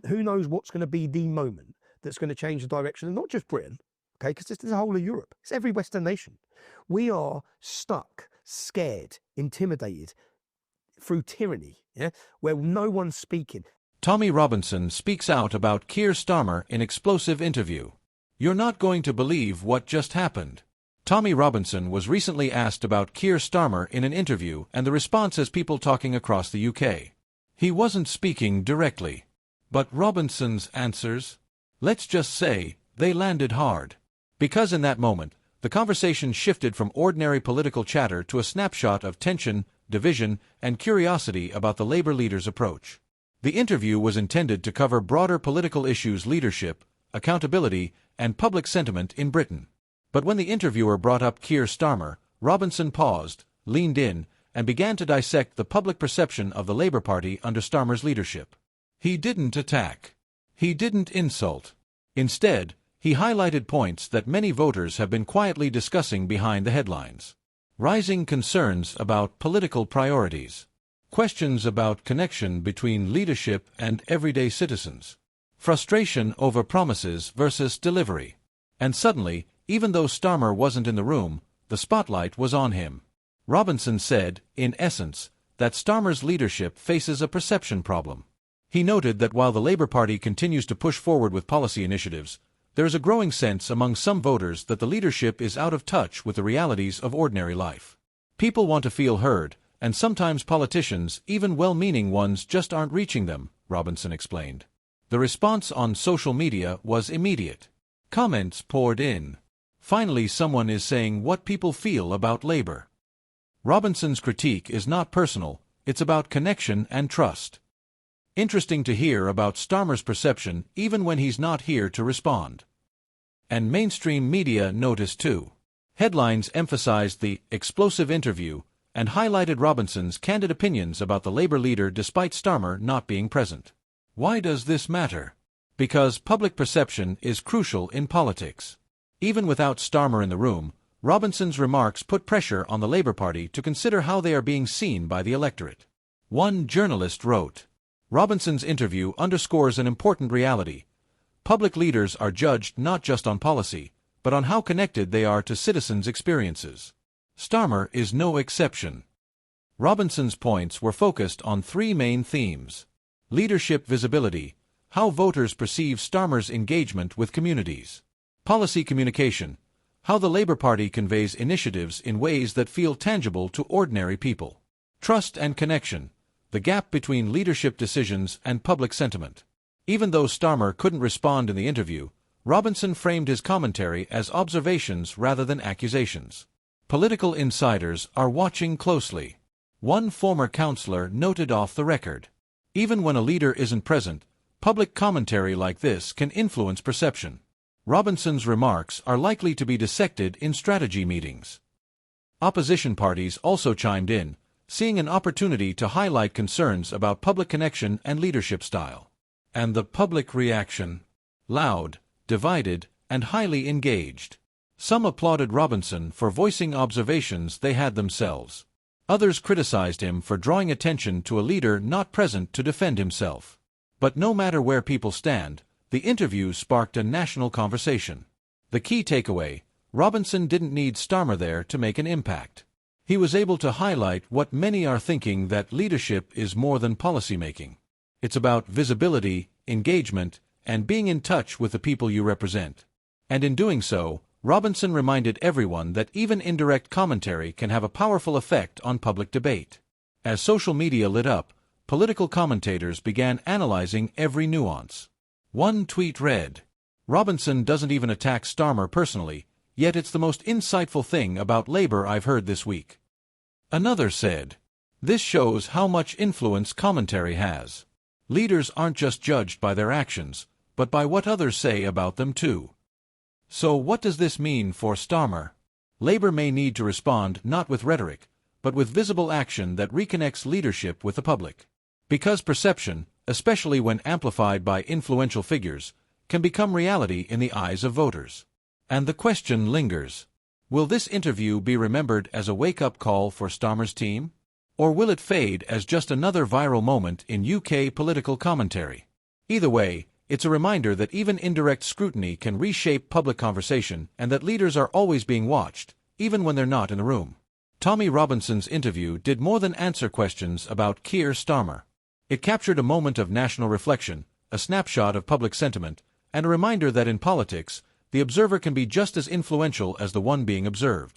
who knows what's going to be the moment that's going to change the direction, and not just Britain, okay, because this is the whole of Europe. It's every Western nation. We are stuck, scared, intimidated through tyranny, yeah, where no one's speaking. Tommy Robinson speaks out about Keir Starmer in explosive interview. You're not going to believe what just happened. Tommy Robinson was recently asked about Keir Starmer in an interview, and the response has people talking across the UK. He wasn't speaking directly. But Robinson's answers? Let's just say, they landed hard. Because in that moment, the conversation shifted from ordinary political chatter to a snapshot of tension, division, and curiosity about the Labour leader's approach. The interview was intended to cover broader political issues, leadership, accountability, and public sentiment in Britain. But when the interviewer brought up Keir Starmer, Robinson paused, leaned in, and began to dissect the public perception of the Labour Party under Starmer's leadership. He didn't attack. He didn't insult. Instead, he highlighted points that many voters have been quietly discussing behind the headlines. Rising concerns about political priorities. Questions about connection between leadership and everyday citizens. Frustration over promises versus delivery. And suddenly, even though Starmer wasn't in the room, the spotlight was on him. Robinson said, in essence, that Starmer's leadership faces a perception problem. He noted that while the Labour Party continues to push forward with policy initiatives, there is a growing sense among some voters that the leadership is out of touch with the realities of ordinary life. People want to feel heard, and sometimes politicians, even well-meaning ones, just aren't reaching them, Robinson explained. The response on social media was immediate. Comments poured in. Finally, someone is saying what people feel about Labour. Robinson's critique is not personal, it's about connection and trust. Interesting to hear about Starmer's perception even when he's not here to respond. And mainstream media noticed too. Headlines emphasized the explosive interview and highlighted Robinson's candid opinions about the Labour leader despite Starmer not being present. Why does this matter? Because public perception is crucial in politics. Even without Starmer in the room, Robinson's remarks put pressure on the Labour Party to consider how they are being seen by the electorate. One journalist wrote, Robinson's interview underscores an important reality. Public leaders are judged not just on policy, but on how connected they are to citizens' experiences. Starmer is no exception. Robinson's points were focused on three main themes. Leadership visibility, how voters perceive Starmer's engagement with communities. Policy communication, how the Labour Party conveys initiatives in ways that feel tangible to ordinary people. Trust and connection, the gap between leadership decisions and public sentiment. Even though Starmer couldn't respond in the interview, Robinson framed his commentary as observations rather than accusations. Political insiders are watching closely. One former councillor noted off the record. Even when a leader isn't present, public commentary like this can influence perception. Robinson's remarks are likely to be dissected in strategy meetings. Opposition parties also chimed in, seeing an opportunity to highlight concerns about public connection and leadership style. And the public reaction? Loud, divided, and highly engaged. Some applauded Robinson for voicing observations they had themselves. Others criticized him for drawing attention to a leader not present to defend himself. But no matter where people stand, the interview sparked a national conversation. The key takeaway: Robinson didn't need Starmer there to make an impact. He was able to highlight what many are thinking, that leadership is more than policymaking. It's about visibility, engagement, and being in touch with the people you represent. And in doing so, Robinson reminded everyone that even indirect commentary can have a powerful effect on public debate. As social media lit up, political commentators began analyzing every nuance. One tweet read, Robinson doesn't even attack Starmer personally, yet it's the most insightful thing about Labour I've heard this week. Another said, this shows how much influence commentary has. Leaders aren't just judged by their actions, but by what others say about them too. So what does this mean for Starmer? Labour may need to respond not with rhetoric, but with visible action that reconnects leadership with the public. Because perception, especially when amplified by influential figures, can become reality in the eyes of voters. And the question lingers. Will this interview be remembered as a wake-up call for Starmer's team? Or will it fade as just another viral moment in UK political commentary? Either way, it's a reminder that even indirect scrutiny can reshape public conversation and that leaders are always being watched, even when they're not in the room. Tommy Robinson's interview did more than answer questions about Keir Starmer. It captured a moment of national reflection, a snapshot of public sentiment, and a reminder that in politics, the observer can be just as influential as the one being observed.